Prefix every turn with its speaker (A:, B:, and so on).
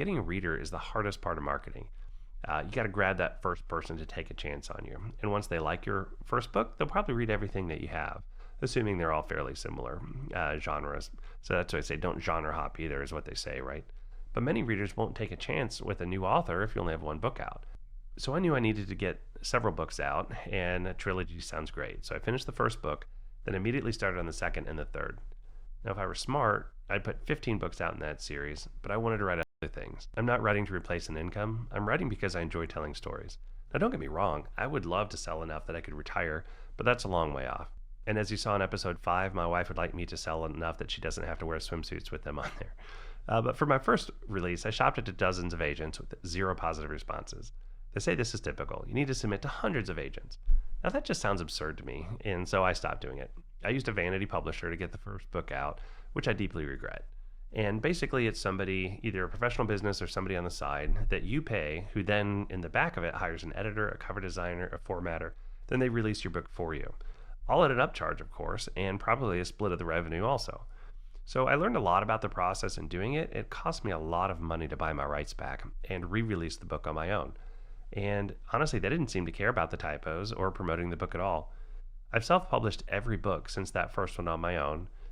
A: Getting a reader is the hardest part of marketing. You got to grab that first person to take a chance on you. And once they like your first book, they'll probably read everything that you have, assuming they're all fairly similar genres. So that's why I say don't genre hop either, is what they say, right? But many readers won't take a chance with a new author if you only have one book out. So I knew I needed to get several books out, and a trilogy sounds great. So I finished the first book, then immediately started on the second and the third. Now, if I were smart, I'd put 15 books out in that series, but I wanted to write other things. I'm not writing to replace an income. I'm writing because I enjoy telling stories. Now, don't get me wrong, I would love to sell enough that I could retire, but that's a long way off. And as you saw in episode 5, my wife would like me to sell enough that she doesn't have to wear swimsuits with them on there. But for my first release, I shopped it to dozens of agents with zero positive responses. They say this is typical. You need to submit to hundreds of agents. Now, that just sounds absurd to me, and so I stopped doing it. I used a vanity publisher to get the first book out, which I deeply regret. And basically, it's somebody, either a professional business or somebody on the side, that you pay, who then, in the back of it, hires an editor, a cover designer, a formatter. Then they release your book for you. All at an upcharge, of course, and probably a split of the revenue also. So I learned a lot about the process in doing it. It cost me a lot of money to buy my rights back and re-release the book on my own. And honestly, they didn't seem to care about the typos or promoting the book at all. I've self-published every book since that first one on my own,